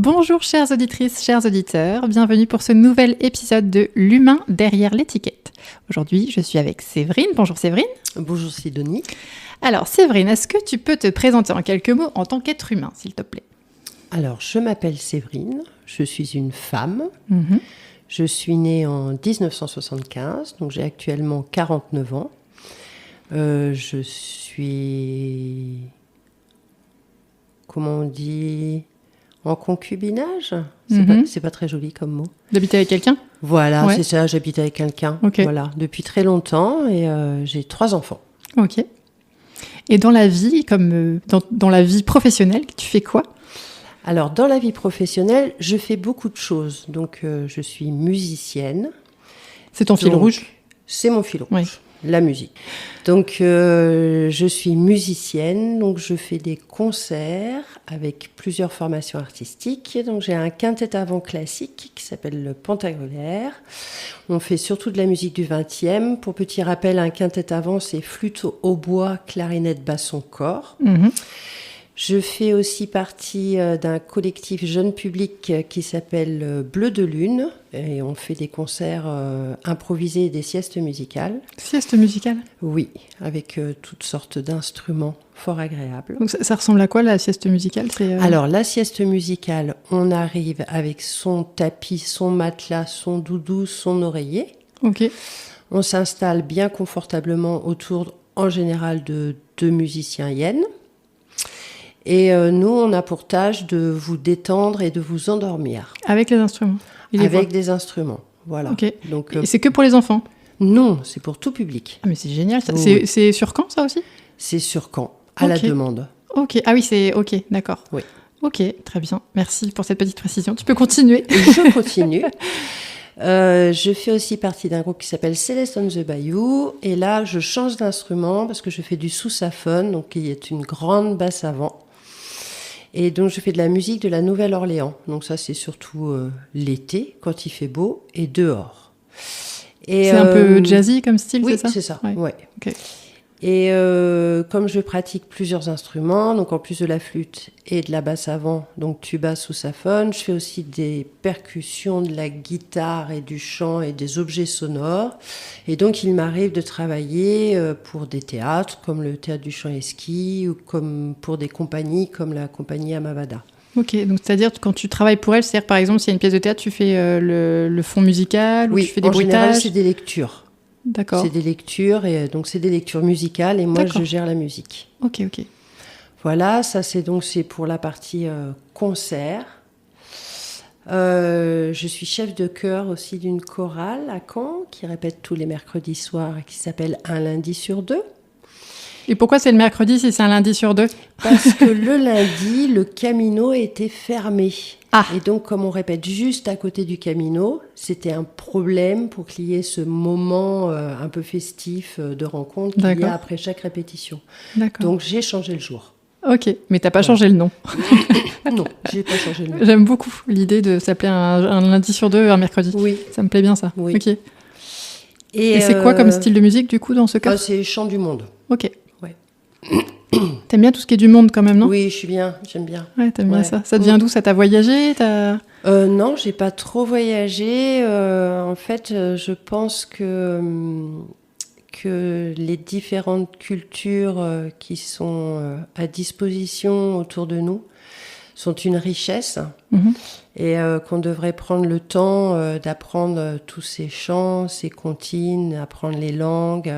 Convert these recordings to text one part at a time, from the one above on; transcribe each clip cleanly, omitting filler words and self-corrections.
Bonjour chères auditrices, chers auditeurs, bienvenue pour ce nouvel épisode de L'humain derrière l'étiquette. Aujourd'hui, je suis avec Séverine. Bonjour Séverine. Bonjour Sidonie. Alors Séverine, est-ce que tu peux te présenter en quelques mots en tant qu'être humain, s'il te plaît ? Alors, je m'appelle Séverine, je suis une femme. Mhm. Je suis née en 1975, donc j'ai actuellement 49 ans. Je suis, comment on dit, en concubinage. C'est pas très joli comme mot. D'habiter avec quelqu'un ? Voilà, Ouais. c'est ça, j'habite avec quelqu'un. Ok. Voilà, depuis très longtemps et j'ai 3 enfants. Ok. Et dans la vie, comme dans la vie professionnelle, tu fais quoi ? Alors, dans la vie professionnelle, je fais beaucoup de choses. Donc, je suis musicienne. C'est ton fil Donc, rouge ? C'est mon fil rouge, Oui. la musique. Donc, je suis musicienne, donc je fais des concerts avec plusieurs formations artistiques. Donc, j'ai un quintet à vent classique qui s'appelle le Pantagruélaire. On fait surtout de la musique du 20e. Pour petit rappel, un quintet à vent, c'est flûte, hautbois, clarinette, basson, corps. Mhm. Je fais aussi partie d'un collectif jeune public qui s'appelle Bleu de Lune et on fait des concerts improvisés et des siestes musicales. Sieste musicale ? Oui, avec toutes sortes d'instruments fort agréables. Donc ça ressemble à quoi la sieste musicale ? C'est, Alors la sieste musicale, on arrive avec son tapis, son matelas, son doudou, son oreiller. Ok. On s'installe bien confortablement autour en général de 2 musiciens hyènes. Et nous, on a pour tâche de vous détendre et de vous endormir. Avec les instruments ? Et les Avec voix ? des instruments, voilà. Ok. Donc, Et c'est que pour les enfants ? non, c'est pour tout public. Ah mais c'est génial ça. Oui. C'est sur quand ça aussi ? C'est sur Caen, à la Ok. demande. Ok, ah oui, c'est ok, d'accord. Oui. Ok, très bien. Merci pour cette petite précision. Tu peux continuer. Je continue. Je fais aussi partie d'un groupe qui s'appelle Céleste on the Bayou. Et là, je change d'instrument parce que je fais du sous-saphone, donc qui est une grande basse à vent. Et donc, je fais de la musique de la Nouvelle-Orléans. Donc ça, c'est surtout l'été, quand il fait beau, et dehors. Et, C'est un peu jazzy comme style, oui, c'est ça ? c'est ça. Ouais. Ouais. Ok. Et comme je pratique plusieurs instruments, donc en plus de la flûte et de la basse à vent, donc tuba, sous-saphone, je fais aussi des percussions, de la guitare et du chant et des objets sonores. Et donc il m'arrive de travailler pour des théâtres comme le Théâtre du Chant et Ski ou comme pour des compagnies comme la compagnie Amavada. Ok, donc c'est-à-dire que quand tu travailles pour elle, c'est-à-dire par exemple s'il y a une pièce de théâtre, tu fais le fond musical ou Oui, tu fais des en général, bruitages ? c'est des lectures. D'accord. C'est des lectures, et donc c'est des lectures musicales, et moi, D'accord. je gère la musique. Ok, ok. Voilà, ça c'est pour la partie concert. Je suis chef de chœur aussi d'une chorale à Caen qui répète tous les mercredis soirs et qui s'appelle Un lundi sur 2. Et pourquoi c'est le mercredi si c'est un lundi sur 2 ? Parce que le lundi, le Camino était fermé. Ah. Et donc, comme on répète juste à côté du Camino, c'était un problème pour qu'il y ait ce moment un peu festif de rencontre qu'il y D'accord. a après chaque répétition. D'accord. Donc, j'ai changé le jour. Ok, mais t'as pas Voilà. changé le nom. Non, j'ai pas changé le nom. J'aime beaucoup l'idée de s'appeler un lundi sur 2 un mercredi. Oui. Ça me plaît bien ça. Oui. Ok. Et c'est quoi comme style de musique du coup dans ce cas ? C'est chant du monde. Ok. Ouais. T'aimes bien tout ce qui est du monde quand même, non ? Oui, je suis bien, j'aime bien. Ouais, t'aimes bien Ouais. ça. Ça te vient d'où ? Ça t'a voyagé ? Non, j'ai pas trop voyagé. En fait, je pense que les différentes cultures qui sont à disposition autour de nous sont une richesse Mhm. et qu'on devrait prendre le temps d'apprendre tous ces chants, ces comptines, apprendre les langues,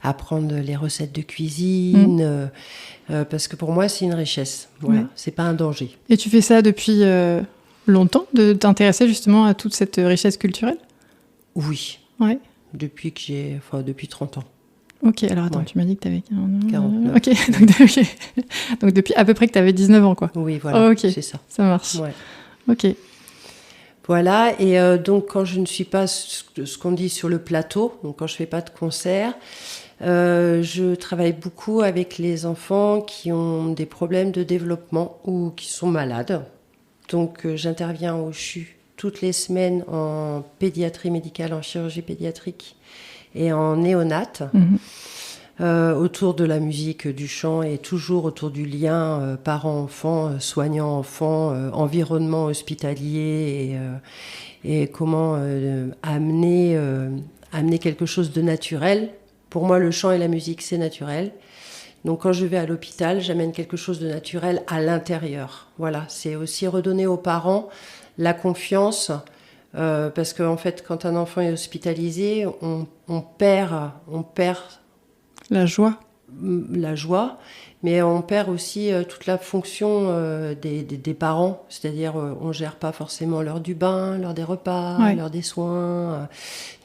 apprendre les recettes de cuisine, parce que pour moi, c'est une richesse. Voilà, Ouais. c'est pas un danger. Et tu fais ça depuis longtemps, de t'intéresser justement à toute cette richesse culturelle ? Oui, Ouais. depuis 30 ans. Ok, alors attends, Ouais. tu m'as dit que t'avais... 49. Ok, donc depuis à peu près que t'avais 19 ans, quoi. Oui, voilà, Ok. c'est ça. Ça marche. Ouais. Ok. Voilà, et donc quand je ne suis pas ce qu'on dit sur le plateau, donc quand je fais pas de concert, je travaille beaucoup avec les enfants qui ont des problèmes de développement ou qui sont malades. Donc j'interviens au CHU toutes les semaines en pédiatrie médicale, en chirurgie pédiatrique et en néonate. Mhm. autour de la musique, du chant et toujours autour du lien parent-enfant, soignant-enfant, environnement hospitalier et comment amener quelque chose de naturel. Pour moi, le chant et la musique, c'est naturel. Donc quand je vais à l'hôpital, j'amène quelque chose de naturel à l'intérieur. Voilà, c'est aussi redonner aux parents la confiance, parce qu'en fait, quand un enfant est hospitalisé, on perd La joie. la joie, mais on perd aussi toute la fonction des parents, c'est-à-dire on gère pas forcément l'heure du bain, l'heure des repas, Ouais. l'heure des soins.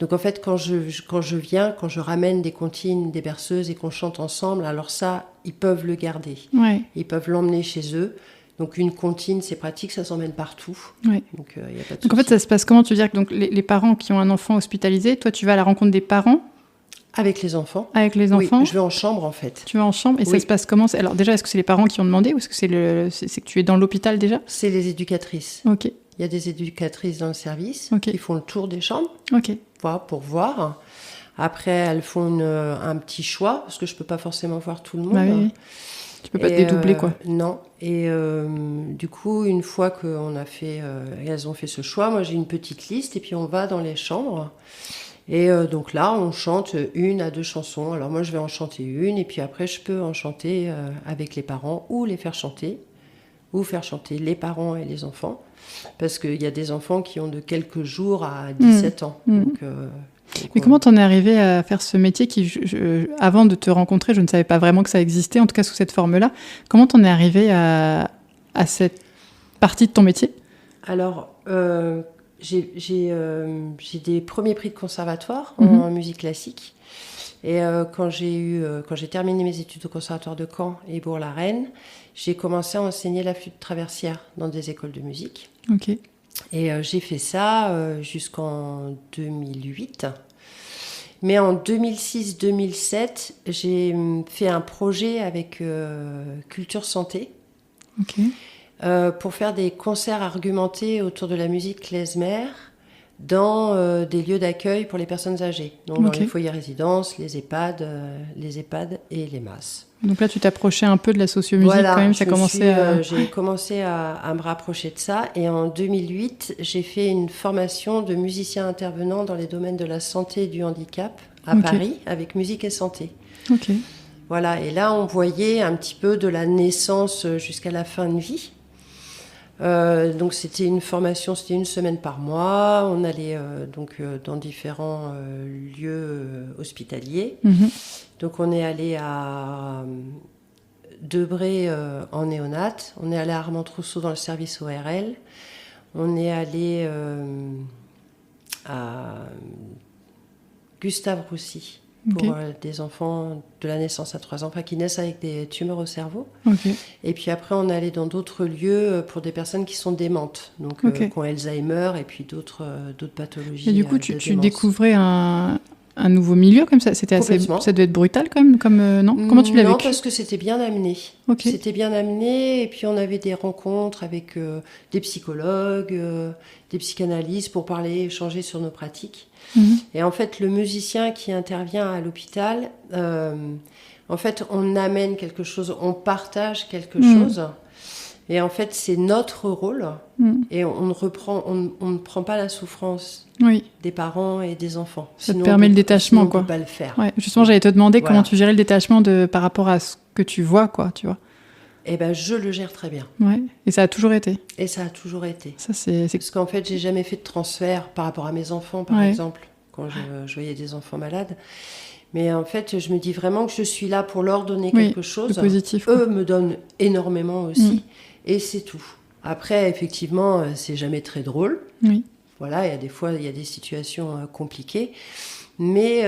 Donc en fait, quand je ramène des comptines, des berceuses et qu'on chante ensemble, alors ça, ils peuvent le garder. Ouais. Ils peuvent l'emmener chez eux. Donc une comptine, c'est pratique, ça s'emmène partout. Ouais. Donc il y a pas de Donc en fait, souci. ça se passe comment? Tu veux dire que donc, les parents qui ont un enfant hospitalisé, toi, tu vas à la rencontre des parents Avec les enfants. avec les enfants? Oui, je vais en chambre en fait. Tu vas en chambre et ça Oui. se passe comment? Alors déjà, est-ce que c'est les parents qui ont demandé ou est-ce que c'est que tu es dans l'hôpital déjà? C'est les éducatrices. Ok, Il y a des éducatrices dans le service Ok. qui font le tour des chambres. ok. Voilà, pour voir. Après, elles font un petit choix, parce que je peux pas forcément voir tout le monde. Bah oui, oui. Tu peux pas te Et, dédoubler, quoi. Non. Et du coup, une fois qu'elles ont fait ce choix, moi j'ai une petite liste et puis on va dans les chambres. Et donc là, on chante 1 à 2 chansons. Alors moi, je vais en chanter une et puis après, je peux en chanter avec les parents ou les faire chanter, ou faire chanter les parents et les enfants. Parce qu'il y a des enfants qui ont de quelques jours à 17 ans. Donc, Mais comment t'en es arrivé à faire ce métier qui, avant de te rencontrer, je ne savais pas vraiment que ça existait, en tout cas sous cette forme-là. Comment t'en es arrivé à cette partie de ton métier? Alors, j'ai des premiers prix de conservatoire en musique classique. Et quand j'ai terminé mes études au conservatoire de Caen et Bourg-la-Reine, j'ai commencé à enseigner la flûte traversière dans des écoles de musique. Ok. Et j'ai fait ça jusqu'en 2008. Mais en 2006-2007, j'ai fait un projet avec Culture Santé Ok. pour faire des concerts argumentés autour de la musique klezmer dans des lieux d'accueil pour les personnes âgées. Donc dans Ok. les foyers résidences, les EHPAD et les MAS. Donc là, tu t'approchais un peu de la sociomusique Voilà, quand même, ça commençait à... j'ai commencé à me rapprocher de ça. Et en 2008, j'ai fait une formation de musicien intervenant dans les domaines de la santé et du handicap à Ok. Paris, avec musique et santé. Ok. Voilà, et là, on voyait un petit peu de la naissance jusqu'à la fin de vie. Donc c'était une formation, c'était 1 semaine par mois. On allait dans différents lieux hospitaliers. Mhm. Donc on est allé à Debré en néonat, on est allé à Armand-Trousseau dans le service ORL, on est allé à Gustave Roussy pour Ok. des enfants de la naissance à 3 ans, enfin qui naissent avec des tumeurs au cerveau. Ok. Et puis après on est allé dans d'autres lieux pour des personnes qui sont démentes, donc Ok. qui ont Alzheimer et puis d'autres pathologies. Et du coup, de tu démence. découvrais un nouveau milieu comme ça. C'était assez, Complètement. ça devait être brutal quand même, comme non? Comment tu l'as Non, vécu? parce que c'était bien amené. Ok. C'était bien amené, et puis on avait des rencontres avec des psychologues, des psychanalystes pour parler, échanger sur nos pratiques. Mhm. Et en fait, le musicien qui intervient à l'hôpital, en fait, on amène quelque chose, on partage quelque chose. Et en fait, c'est notre rôle, et on ne prend pas la souffrance Oui. des parents et des enfants. Ça te Sinon, permet le détachement, sinon, quoi. On ne peut pas le faire. Ouais. Justement, j'allais te demander Voilà. comment tu gérais le détachement par rapport à ce que tu vois, quoi, tu vois. Eh ben, je le gère très bien. Ouais. Et ça a toujours été. Et ça a toujours été. Ça, c'est... Parce qu'en fait, j'ai jamais fait de transfert par rapport à mes enfants, par Ouais. exemple, quand je voyais des enfants malades. Mais en fait, je me dis vraiment que je suis là pour leur donner Oui, quelque chose. de positif, quoi. Eux me donnent énormément aussi. Et c'est tout. Après, effectivement, c'est jamais très drôle. Oui. Voilà, il y a des fois, il y a des situations compliquées. Mais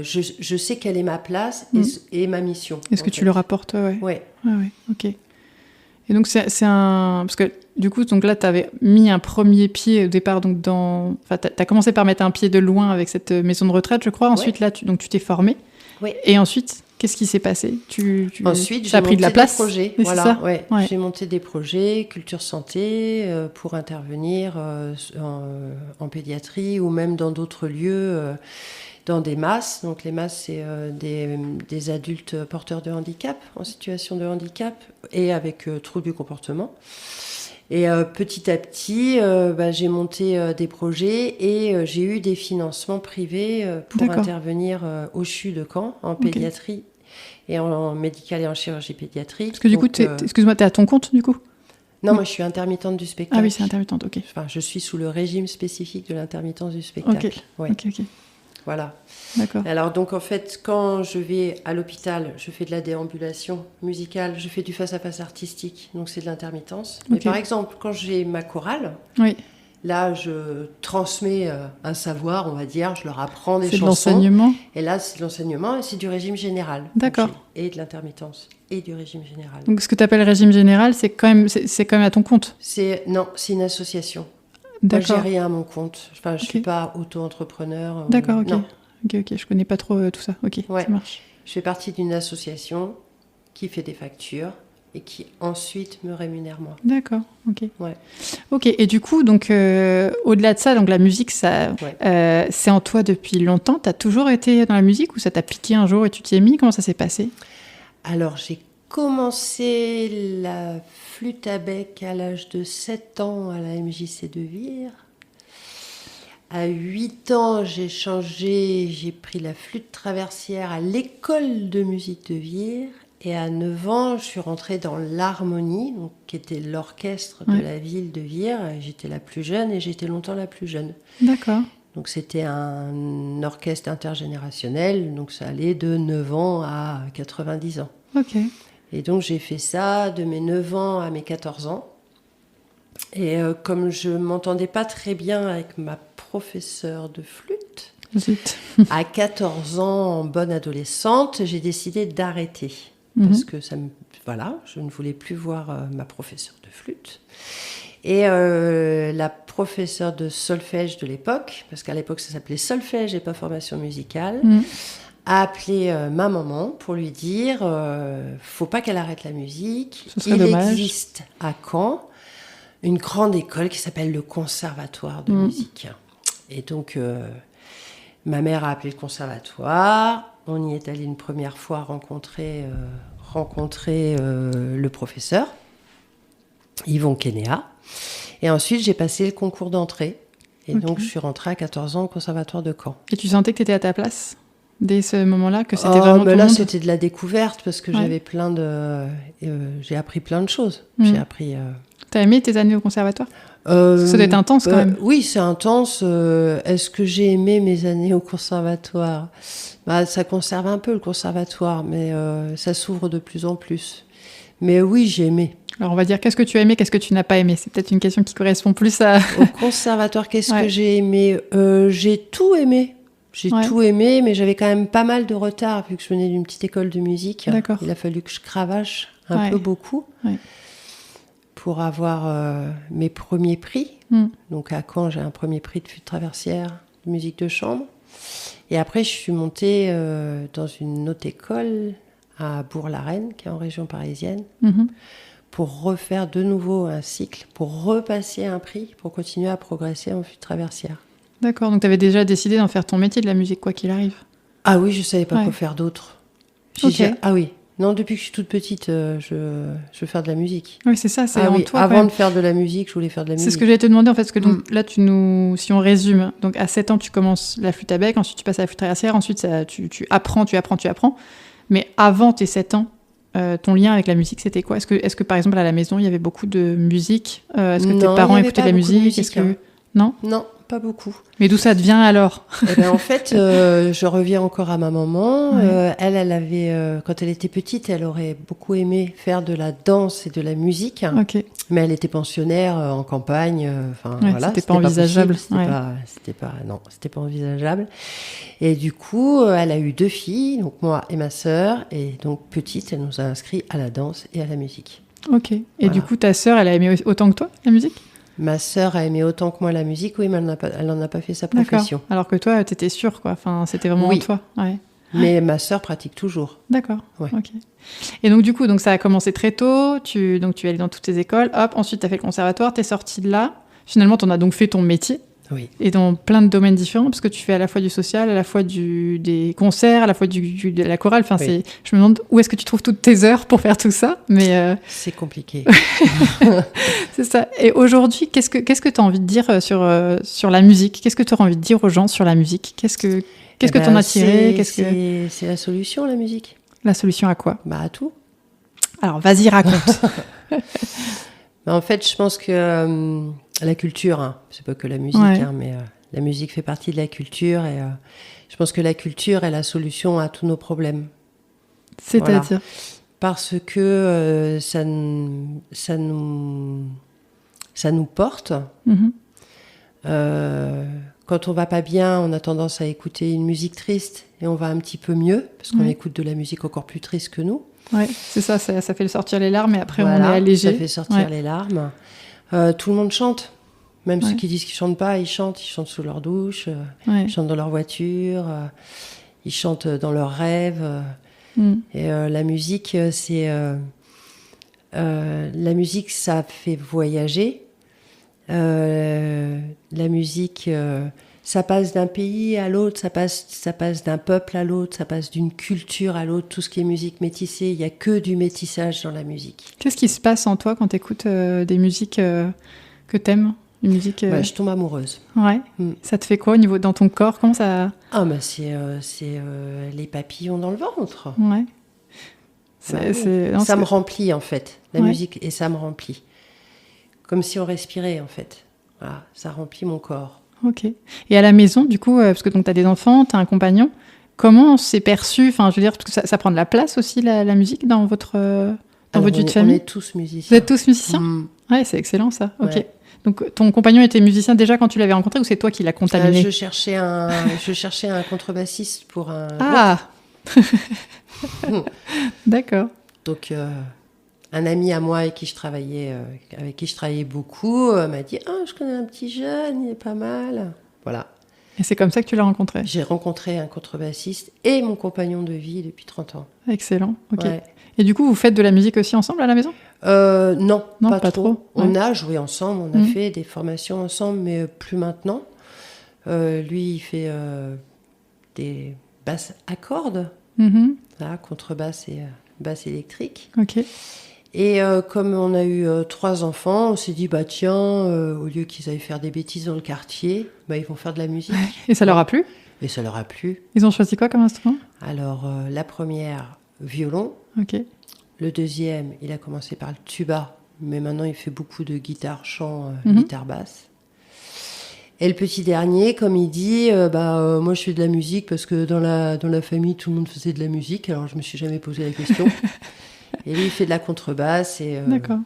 je sais quelle est ma place et ma mission. Est-ce que tu le rapportes? Ouais. Ouais. Ouais, ouais, ok. Et donc, c'est un... Parce que, du coup, donc là, tu avais mis un premier pied au départ, donc dans... Enfin, tu as commencé par mettre un pied de loin avec cette maison de retraite, je crois. Ensuite, là, tu t'es formé. Oui. Et ensuite, qu'est-ce qui s'est passé? Ensuite, ça a pris de la place. Des projets. Oui, Voilà, c'est ça. ouais. Ouais. J'ai monté des projets, culture santé, pour intervenir en pédiatrie ou même dans d'autres lieux. dans des MAS. Donc les MAS, c'est des adultes porteurs de handicap, en situation de handicap, et avec troubles du comportement. Et petit à petit, j'ai monté des projets et j'ai eu des financements privés pour intervenir au CHU de Caen, en pédiatrie et en médical et en chirurgie pédiatrique. Parce que du coup, excuse-moi, t'es à ton compte du coup ? Non, moi je suis intermittente du spectacle. Ah oui, c'est intermittente, ok. Enfin, je suis sous le régime spécifique de l'intermittence du spectacle. Ok, ouais. ok. Voilà. D'accord. Alors donc en fait, quand je vais à l'hôpital, je fais de la déambulation musicale, je fais du face-à-face artistique, donc c'est de l'intermittence. Mais par exemple, quand j'ai ma chorale, là je transmets un savoir, on va dire, je leur apprends des chansons. C'est de l'enseignement. Et là c'est de l'enseignement et c'est du régime général. D'accord. Et de l'intermittence et du régime général. Donc ce que tu appelles régime général, c'est quand même à ton compte ? Non, c'est une association. D'accord. Moi, j'ai rien à mon compte. Enfin, je suis pas auto-entrepreneur. D'accord, ok. Non. Ok, je connais pas trop tout ça. Ok, ça marche. Je fais partie d'une association qui fait des factures et qui ensuite me rémunère moi. D'accord, ok. Ouais. Ok, et du coup, donc au-delà de ça, donc la musique, ça, c'est en toi depuis longtemps. T'as toujours été dans la musique ou ça t'a piqué un jour et tu t'y es mis ? Comment ça s'est passé ? Alors, j'ai commencé la flûte à bec à l'âge de 7 ans à la MJC de Vire. À 8 ans, j'ai pris la flûte traversière à l'école de musique de Vire. Et à 9 ans, je suis rentrée dans l'harmonie, donc, qui était l'orchestre de la ville de Vire. J'étais la plus jeune et j'étais longtemps la plus jeune. D'accord. Donc c'était un orchestre intergénérationnel, donc ça allait de 9 ans à 90 ans. Ok. Et donc j'ai fait ça de mes 9 ans à mes 14 ans. Et comme je ne m'entendais pas très bien avec ma professeure de flûte, à 14 ans, en bonne adolescente, j'ai décidé d'arrêter. Parce que je ne voulais plus voir ma professeure de flûte. Et la professeure de solfège de l'époque, parce qu'à l'époque ça s'appelait solfège et pas formation musicale, a appelé ma maman pour lui dire faut pas qu'elle arrête la musique. Il existe à Caen une grande école qui s'appelle le Conservatoire de musique. Et donc ma mère a appelé le conservatoire, on y est allé une première fois rencontrer le professeur Yvon Kenéa. Et ensuite, j'ai passé le concours d'entrée. Et donc, je suis rentrée à 14 ans au Conservatoire de Caen. Et tu sentais que tu étais à ta place dès ce moment-là, que c'était vraiment là, c'était de la découverte parce que j'avais j'ai appris plein de choses. J'ai appris... T'as aimé tes années au conservatoire ? Ça doit être intense quand même. Oui, c'est intense. Est-ce que j'ai aimé mes années au conservatoire ? Ça conserve un peu le conservatoire, mais ça s'ouvre de plus en plus. Mais oui, j'ai aimé. Alors on va dire, qu'est-ce que tu as aimé, qu'est-ce que tu n'as pas aimé ? C'est peut-être une question qui correspond plus à... Au conservatoire, qu'est-ce que j'ai aimé ? J'ai tout aimé. Tout aimé, mais j'avais quand même pas mal de retard, vu que je venais d'une petite école de musique. D'accord. Il a fallu que je cravache un peu beaucoup pour avoir mes premiers prix. Donc à Caen, j'ai un premier prix de flûte traversière de musique de chambre. Et après, je suis montée dans une autre école à Bourg-la-Reine, qui est en région parisienne, pour refaire de nouveau un cycle, pour repasser un prix, pour continuer à progresser en flûte traversière. D'accord, donc tu avais déjà décidé d'en faire ton métier de la musique, quoi qu'il arrive. Ah oui, je ne savais pas quoi faire d'autre. Ah oui, non, depuis que je suis toute petite, je veux faire de la musique. Oui, c'est ça, c'est toi. Avant de faire de la musique, je voulais faire de la musique. C'est ce que j'allais te demander, en fait, parce que donc, là, si on résume, donc à 7 ans, tu commences la flûte à bec, ensuite tu passes à la flûte traversière, ensuite tu apprends. Mais avant tes 7 ans, ton lien avec la musique, c'était quoi ? Est-ce que, par exemple, à la maison, il y avait beaucoup de musique ? Est-ce que tes parents écoutaient de la musique ? Non ? Non, pas beaucoup. Mais d'où ça devient alors ? En fait, je reviens encore à ma maman. Elle avait, quand elle était petite, elle aurait beaucoup aimé faire de la danse et de la musique. Mais elle était pensionnaire en campagne. C'était pas envisageable. C'était pas envisageable. Et du coup, elle a eu 2 filles, donc moi et ma sœur. Et donc petite, elle nous a inscrits à la danse et à la musique. Ok. Et du coup, ta sœur, elle a aimé autant que toi la musique ? Ma sœur a aimé autant que moi la musique, oui, mais elle n'en a pas fait sa profession. D'accord. Alors que toi, tu étais sûre, quoi. Enfin, c'était vraiment en toi. Ouais. Mais ma sœur pratique toujours. D'accord. Ouais. Ok. Et donc, du coup, ça a commencé très tôt. Tu es allée dans toutes tes écoles. Hop, ensuite, tu as fait le conservatoire. Tu es sortie de là. Finalement, tu en as donc fait ton métier. Oui. Et dans plein de domaines différents, parce que tu fais à la fois du social, à la fois des concerts, à la fois de la chorale. Enfin, Oui. je me demande où est-ce que tu trouves toutes tes heures pour faire tout ça. Mais c'est compliqué. c'est ça. Et aujourd'hui, qu'est-ce que tu as envie de dire sur la musique? Qu'est-ce que tu auras envie de dire aux gens sur la musique? Qu'est-ce que t'en as tiré? C'est la solution, la musique. La solution à quoi? À tout. Alors, vas-y, raconte. En fait, je pense que la culture, hein, c'est pas que la musique, mais la musique fait partie de la culture et je pense que la culture est la solution à tous nos problèmes. C'est-à-dire voilà. Parce que ça nous porte. Quand on va pas bien, on a tendance à écouter une musique triste et on va un petit peu mieux parce qu'on écoute de la musique encore plus triste que nous. Ouais, c'est ça fait sortir les larmes et après voilà, on est allégé. Ça fait sortir les larmes. Tout le monde chante. Même ceux qui disent qu'ils chantent pas, ils chantent sous leur douche, ils chantent dans leur voiture, ils chantent dans leurs rêves. Et la musique, la musique, ça fait voyager. La musique, ça passe d'un pays à l'autre, ça passe d'un peuple à l'autre, ça passe d'une culture à l'autre. Tout ce qui est musique métissée, il n'y a que du métissage dans la musique. Qu'est-ce qui se passe en toi quand tu écoutes des musiques que t'aimes? Une musique, je tombe amoureuse. Ouais. Ça te fait quoi au niveau dans ton corps? Comment ça? C'est les papillons dans le ventre. Ouais. Ça me remplit en fait, la musique, et ça me remplit. Comme si on respirait en fait. Voilà, ça remplit mon corps. Ok. Et à la maison, du coup, parce que tu as des enfants, tu as un compagnon, comment c'est perçu? Enfin, je veux dire, parce que ça prend de la place aussi, la musique, dans votre vie de famille? On est tous musiciens. Vous êtes tous musiciens? Ouais, c'est excellent ça. Ok. Ouais. Donc, ton compagnon était musicien déjà quand tu l'avais rencontré ou c'est toi qui l'as contaminé? Je cherchais un contrebassiste pour un... Ah. D'accord. Donc, un ami à moi avec qui je travaillais beaucoup m'a dit « Ah, je connais un petit jeune, il est pas mal. » Voilà. Et c'est comme ça que tu l'as rencontré? J'ai rencontré un contrebassiste et mon compagnon de vie depuis 30 ans. Excellent, ok. Ouais. Et du coup, vous faites de la musique aussi ensemble à la maison? Non, pas trop. Ouais. On a joué ensemble, on a fait des formations ensemble, mais plus maintenant. Lui, il fait des basses à cordes, là, contrebasse et basse électrique. Ok. Et comme on a eu 3 enfants, on s'est dit, bah tiens, au lieu qu'ils aillent faire des bêtises dans le quartier, bah, ils vont faire de la musique. Et ça leur a plu? Et ça leur a plu. Ils ont choisi quoi comme instrument? Alors, la première, violon. Ok. Le deuxième, il a commencé par le tuba, mais maintenant il fait beaucoup de guitare, chant, guitare basse. Et le petit dernier, comme il dit, moi je fais de la musique parce que dans la famille tout le monde faisait de la musique, alors je me suis jamais posé la question. Et lui il fait de la contrebasse et D'accord.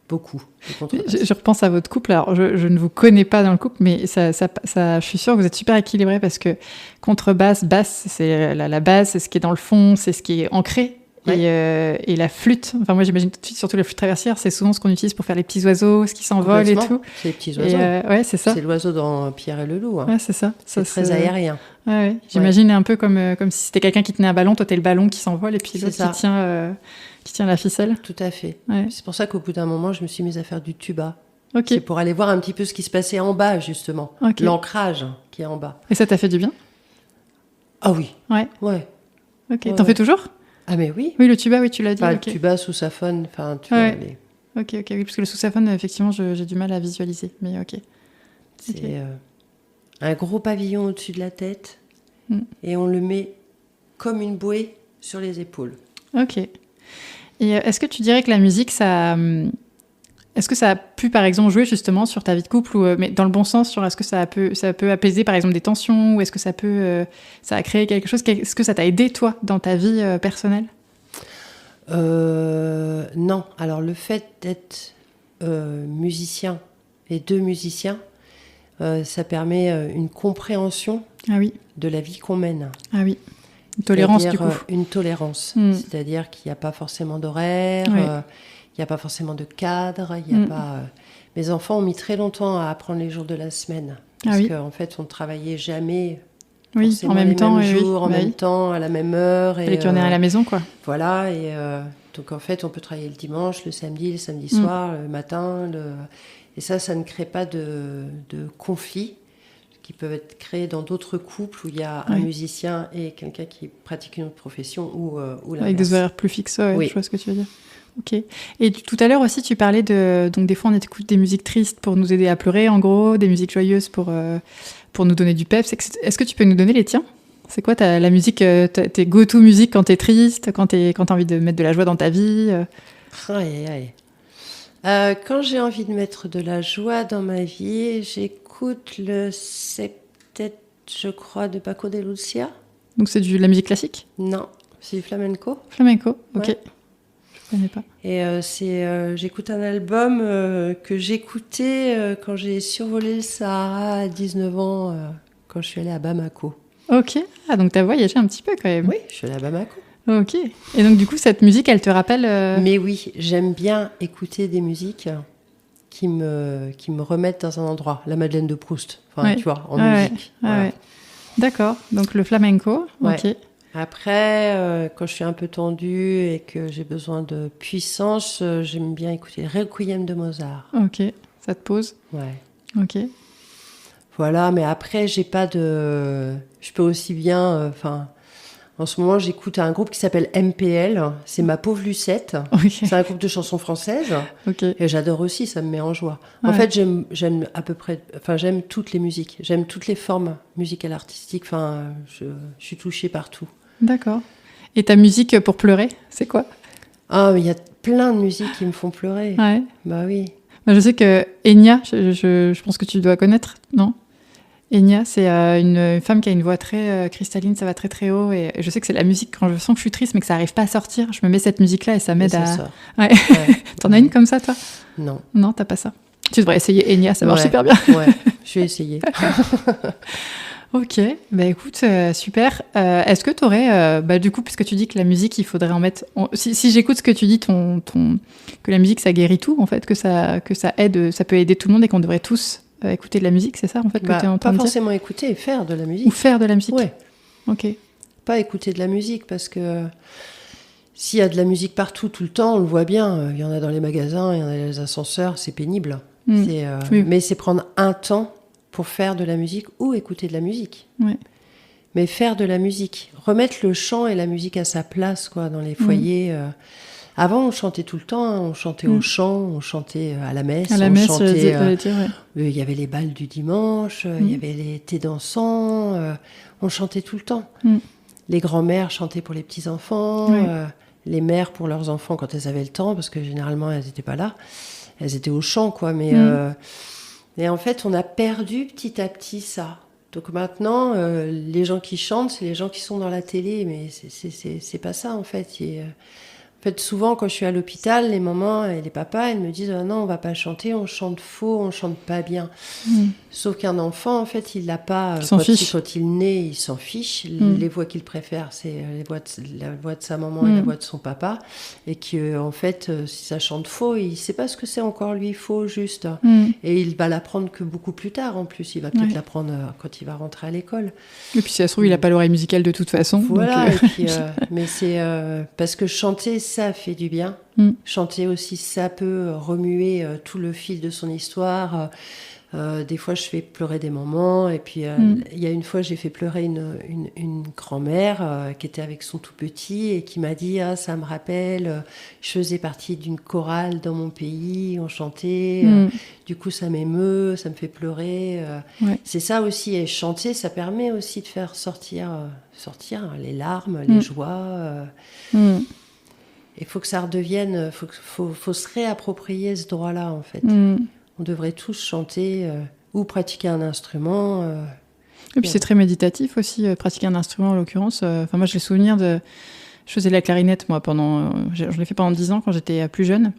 Beaucoup de contrebasse. Je repense à votre couple. Alors je ne vous connais pas dans le couple, mais je suis sûre que vous êtes super équilibrés parce que contrebasse, basse, c'est la base, c'est ce qui est dans le fond, c'est ce qui est ancré. Ouais. Et la flûte, enfin moi j'imagine tout de suite, surtout la flûte traversière, c'est souvent ce qu'on utilise pour faire les petits oiseaux, ce qui s'envole et tout. C'est les petits oiseaux. Ouais, c'est ça. C'est l'oiseau dans Pierre et le loup. Hein. Ouais, c'est ça. C'est très aérien. Ouais. J'imagine un peu comme si c'était quelqu'un qui tenait un ballon, toi t'es le ballon qui s'envole et puis l'autre qui tient la ficelle. Tout à fait. Ouais. C'est pour ça qu'au bout d'un moment, je me suis mise à faire du tuba. Okay. C'est pour aller voir un petit peu ce qui se passait en bas, justement. Okay. L'ancrage qui est en bas. Et ça t'a fait du bien? Ah oui. Ouais. Ouais. Ok. T'en fais toujours? Ah mais oui. Oui, le tuba, oui, tu l'as dit. Le tuba, sousaphone, enfin, tu vois. Ok, oui, parce que le sousaphone, effectivement, j'ai du mal à visualiser, mais ok. C'est un gros pavillon au-dessus de la tête et on le met comme une bouée sur les épaules. Ok. Et est-ce que tu dirais que la musique, est-ce que ça a pu, par exemple, jouer justement sur ta vie de couple, mais dans le bon sens, est-ce que ça peut apaiser, par exemple, des tensions, ou est-ce que ça a créé quelque chose? Est-ce que ça t'a aidé, toi, dans ta vie personnelle? Non. Alors, le fait d'être musicien et 2 musiciens, ça permet une compréhension de la vie qu'on mène. Ah oui. Une tolérance, du coup. Une tolérance. C'est-à-dire qu'il n'y a pas forcément d'horaire, il n'y a pas forcément de cadre, il n'y a pas... Mes enfants ont mis très longtemps à apprendre les jours de la semaine. Parce qu'en fait, on ne travaillait jamais en même temps, en même temps, à la même heure. Et qu'on est à la maison, quoi. Voilà, et donc en fait, on peut travailler le dimanche, le samedi soir, le matin. Et ça ne crée pas de conflit. qui peuvent être créées dans d'autres couples où il y a un musicien et quelqu'un qui pratique une autre profession ou l'inverse. Avec des horaires plus fixes, je vois ce que tu veux dire. Ok. Et tout à l'heure aussi, tu parlais donc des fois on écoute des musiques tristes pour nous aider à pleurer, en gros, des musiques joyeuses pour nous donner du peps. Est-ce que tu peux nous donner les tiens ? C'est quoi la musique, tes go-to musique quand t'es triste, quand t'as envie de mettre de la joie dans ta vie Quand j'ai envie de mettre de la joie dans ma vie, j'écoute le septet, je crois, de Paco de Lucia. Donc c'est de la musique classique ? Non, c'est du flamenco. Flamenco, ok. Ouais. Je connais pas. Et j'écoute un album que j'écoutais quand j'ai survolé le Sahara à 19 ans, quand je suis allée à Bamako. Ok, donc t'as voyagé un petit peu quand même. Oui, je suis allée à Bamako. Ok, et donc du coup cette musique elle te rappelle Mais oui, j'aime bien écouter des musiques qui me remettent dans un endroit. La Madeleine de Proust, tu vois, en musique. Voilà. D'accord, donc le flamenco, ok. Après, quand je suis un peu tendue et que j'ai besoin de puissance, j'aime bien écouter le Requiem de Mozart. Ok, ça te pose. Ouais. Ok. Voilà, mais après, j'ai pas de... Je peux aussi bien... en ce moment, j'écoute un groupe qui s'appelle MPL. C'est Ma Pauvre Lucette. Okay. C'est un groupe de chansons françaises. Okay. Et j'adore aussi, ça me met en joie. En fait, j'aime à peu près... j'aime toutes les musiques. J'aime toutes les formes musicales, artistiques. Je suis touchée par tout. D'accord. Et ta musique pour pleurer, c'est quoi ? Ah, mais il y a plein de musiques qui me font pleurer. Ouais. Bah oui. Je sais que Enya, je pense que tu dois connaître, non ? Enya, c'est une femme qui a une voix très cristalline, ça va très très haut. Et je sais que c'est la musique, quand je sens que je suis triste mais que ça n'arrive pas à sortir, je me mets cette musique-là et ça m'aide à... Sort. Ouais. T'en as une comme ça, toi ? Non. Non, t'as pas ça. Tu devrais essayer Enya, ça marche super bien. Ouais, je vais essayer. Ok, bah écoute, super. Est-ce que tu aurais, du coup, puisque tu dis que la musique, il faudrait en mettre... Si j'écoute ce que tu dis, que la musique, ça guérit tout, en fait, que ça aide, ça peut aider tout le monde et qu'on devrait tous écouter de la musique, c'est ça, en fait, que tu es en train de dire ? Pas forcément écouter, faire de la musique. Ou faire de la musique ? Ouais. Ok. Pas écouter de la musique, parce que s'il y a de la musique partout, tout le temps, on le voit bien, il y en a dans les magasins, il y en a dans les ascenseurs, c'est pénible. Oui. Mais c'est prendre un temps pour faire de la musique ou écouter de la musique. Ouais. Mais faire de la musique. Remettre le chant et la musique à sa place, quoi, dans les foyers. Avant, on chantait tout le temps. On chantait au chant, on chantait à la messe. À la messe, chantait, il y avait les balles du dimanche, il y avait les thés dansants. On chantait tout le temps. Les grands-mères chantaient pour les petits-enfants. Les mères pour leurs enfants quand elles avaient le temps, parce que généralement, elles n'étaient pas là. Elles étaient au chant, quoi. Mais en fait, on a perdu petit à petit ça. Donc maintenant, les gens qui chantent, c'est les gens qui sont dans la télé, mais c'est pas ça en fait. En fait, souvent quand je suis à l'hôpital, les mamans et les papas, elles me disent non, on va pas chanter, on chante faux, on chante pas bien. Sauf qu'un enfant, en fait, il l'a pas. Quand il naît, il s'en fiche. Les voix qu'il préfère, c'est la voix de sa maman et la voix de son papa, et que en fait, si ça chante faux, il sait pas ce que c'est encore lui faux juste. Et il va l'apprendre que beaucoup plus tard en plus. Il va peut-être l'apprendre quand il va rentrer à l'école. Et puis si ça se trouve, il a pas l'oreille musicale de toute façon. Voilà. Donc, et puis, mais c'est parce que chanter, ça fait du bien. Chanter aussi, ça peut remuer tout le fil de son histoire. Des fois, je fais pleurer des mamans. Et puis, il y a une fois, j'ai fait pleurer une grand-mère qui était avec son tout petit et qui m'a dit « Ah, ça me rappelle, je faisais partie d'une chorale dans mon pays, on chantait. Du coup, ça m'émeut, ça me fait pleurer. » C'est ça aussi. Et chanter, ça permet aussi de faire sortir les larmes, les joies. Il faut que ça redevienne... faut se réapproprier ce droit-là, en fait. On devrait tous chanter ou pratiquer un instrument. Et puis c'est très méditatif aussi, pratiquer un instrument en l'occurrence. Moi, j'ai le souvenir de... Je faisais de la clarinette, moi, je l'ai fait pendant 10 ans quand j'étais plus jeune.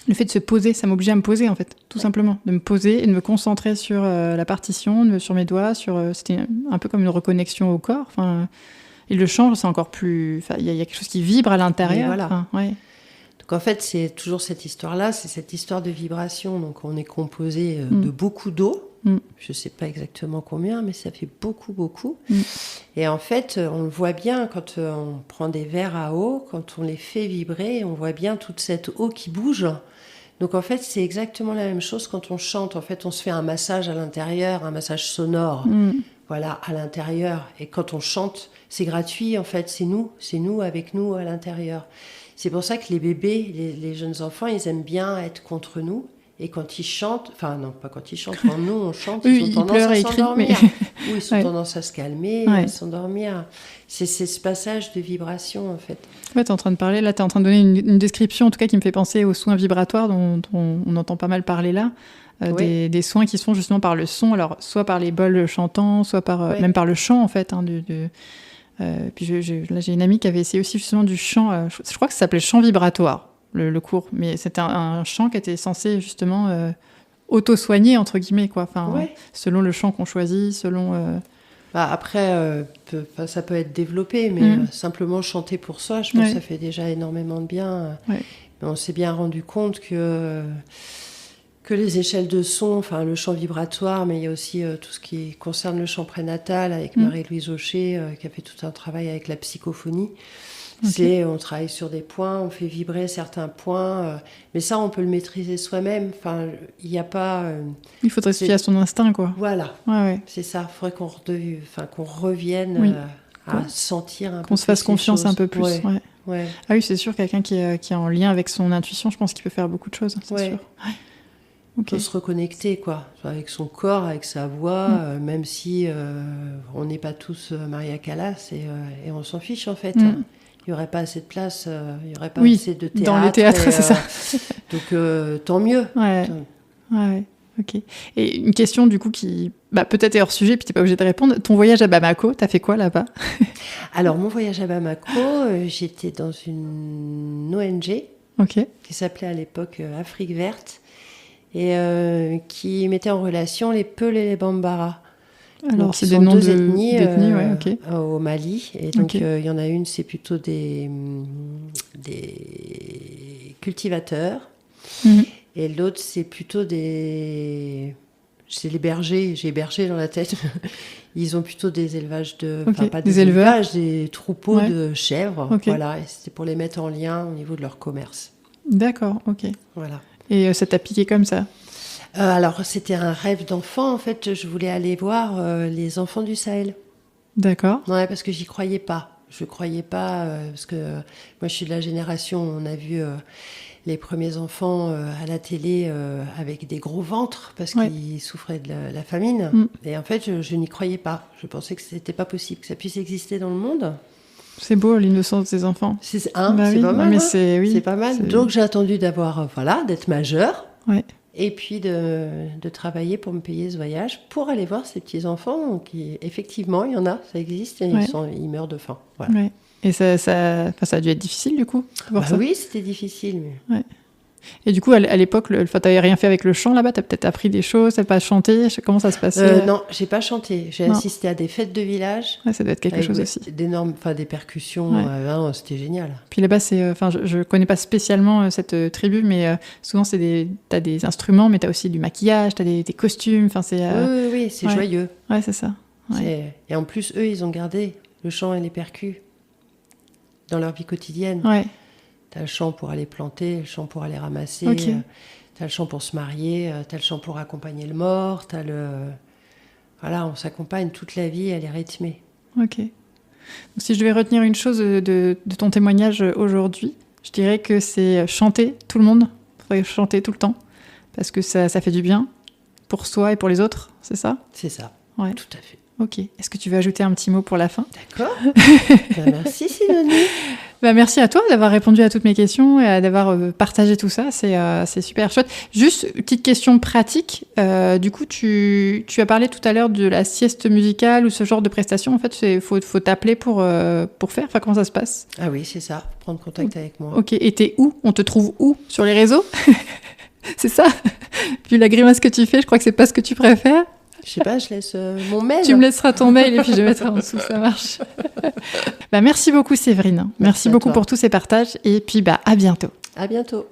Le fait de se poser, ça m'obligeait à me poser, en fait, tout simplement. De me poser et de me concentrer sur la partition, sur mes doigts. C'était un peu comme une reconnexion au corps. Et le chant, c'est encore plus... Il y a quelque chose qui vibre à l'intérieur. Voilà. Donc en fait, c'est toujours cette histoire-là, c'est cette histoire de vibration. Donc on est composé de beaucoup d'eau. Je ne sais pas exactement combien, mais ça fait beaucoup. Et en fait, on le voit bien quand on prend des verres à eau, quand on les fait vibrer, on voit bien toute cette eau qui bouge. Donc en fait, c'est exactement la même chose quand on chante. En fait, on se fait un massage à l'intérieur, un massage sonore, voilà, à l'intérieur. Et quand on chante, c'est gratuit, en fait. C'est nous avec nous à l'intérieur. C'est pour ça que les bébés, les jeunes enfants, ils aiment bien être contre nous. Et quand ils chantent, enfin non, pas quand ils chantent, quand nous on chante, ils ont tendance à s'endormir. Ou ils ont tendance à se calmer, à s'endormir. C'est ce passage de vibration, en fait. Ouais, tu es en train de parler, là, tu es en train de donner une description, en tout cas, qui me fait penser aux soins vibratoires dont on entend pas mal parler là. Des soins qui se font justement par le son, alors soit par les bols chantants, soit par, même par le chant, en fait. Hein, puis là, j'ai une amie qui avait essayé aussi justement du chant, je crois que ça s'appelait chant vibratoire, le cours, mais c'était un chant qui était censé justement auto-soigner, entre guillemets, quoi. Enfin, selon le chant qu'on choisit, selon... Après, ça peut être développé, mais simplement chanter pour soi, je pense que ça fait déjà énormément de bien. Mais on s'est bien rendu compte que les échelles de son, enfin le chant vibratoire, mais il y a aussi tout ce qui concerne le chant prénatal avec Marie-Louise Aucher, qui a fait tout un travail avec la psychophonie. On travaille sur des points, on fait vibrer certains points, mais ça, on peut le maîtriser soi-même. Enfin, il n'y a pas... il faudrait se fier à son instinct, quoi. Voilà, c'est ça. Il faudrait qu'on revienne à sentir un peu plus. Qu'on se fasse confiance choses. Un peu plus, Ouais. Ah oui, c'est sûr, quelqu'un qui est en lien avec son intuition, je pense qu'il peut faire beaucoup de choses, c'est sûr. Ouais. On peut se reconnecter, quoi, avec son corps, avec sa voix, même si on n'est pas tous Maria Callas et on s'en fiche, en fait. Il n'y aurait pas assez de place, il n'y aurait pas assez de théâtre. Dans le théâtre, c'est ça. Donc, tant mieux. Ouais, ok. Et une question, du coup, qui peut-être est hors sujet, puis tu n'es pas obligé de répondre. Ton voyage à Bamako, tu as fait quoi là-bas ? Alors, mon voyage à Bamako, j'étais dans une ONG qui s'appelait à l'époque Afrique Verte et qui mettait en relation les Peuls et les Bambara. Alors, donc, c'est des noms deux ethnies au Mali. Et donc, il y en a une, c'est plutôt des cultivateurs. Et l'autre, c'est plutôt c'est les bergers. J'ai berger dans la tête. Ils ont plutôt des élevages pas des élevages, des troupeaux de chèvres. Voilà. Et c'était pour les mettre en lien au niveau de leur commerce. D'accord, ok. Voilà. Et ça t'a piqué comme ça ? Alors, c'était un rêve d'enfant. En fait, je voulais aller voir les enfants du Sahel. D'accord. Ouais, parce que j'y croyais pas. Je croyais pas, parce que moi, je suis de la génération où on a vu les premiers enfants à la télé avec des gros ventres, parce qu'ils souffraient de la famine. Et en fait, je n'y croyais pas. Je pensais que c'était pas possible, que ça puisse exister dans le monde. C'est beau, l'innocence des enfants. C'est pas mal. Mais c'est pas mal. Donc, j'ai attendu d'être majeure. Ouais. Et puis de travailler pour me payer ce voyage, pour aller voir ces petits-enfants qui, effectivement, il y en a, ça existe, et ils meurent de faim. Voilà. Ouais. Et ça a dû être difficile, du coup ça. Oui, c'était difficile. Mais... Ouais. Et du coup, à l'époque, tu n'avais rien fait avec le chant là-bas ? Tu as peut-être appris des choses, tu n'as pas chanté ? Comment ça se passait ? Non, je n'ai pas chanté. J'ai assisté à des fêtes de village. Ouais, ça doit être quelque chose aussi. Des percussions. C'était génial. Puis là-bas, je ne connais pas spécialement cette tribu, mais souvent, tu as des instruments, mais tu as aussi du maquillage, tu as des costumes. Oui, c'est joyeux. Ouais, c'est ça. Ouais. Et en plus, eux, ils ont gardé le chant et les percus dans leur vie quotidienne. Ouais. T'as le chant pour aller planter, le chant pour aller ramasser, t'as le chant pour se marier, t'as le chant pour accompagner le mort, Voilà, on s'accompagne toute la vie, elle est rythmée. Ok. Donc, si je devais retenir une chose de ton témoignage aujourd'hui, je dirais que c'est chanter tout le monde. Il faudrait chanter tout le temps, parce que ça fait du bien pour soi et pour les autres, c'est ça ? C'est ça, tout à fait. Ok. Est-ce que tu veux ajouter un petit mot pour la fin ? D'accord. Merci Sidonie. Merci à toi d'avoir répondu à toutes mes questions et d'avoir partagé tout ça. C'est super chouette. Juste, petite question pratique. Du coup, tu as parlé tout à l'heure de la sieste musicale ou ce genre de prestation. En fait, il faut t'appeler pour faire. Enfin, comment ça se passe ? Ah oui, c'est ça. Prendre contact avec moi. Ok. Et t'es où ? On te trouve où ? Sur les réseaux ? C'est ça ? Vu la grimace que tu fais, je crois que c'est pas ce que tu préfères. Je sais pas, je laisse mon mail. Tu me laisseras ton mail et puis je mettrai en dessous, ça marche. Merci beaucoup Séverine. Merci beaucoup pour tous ces partages et puis à bientôt. À bientôt.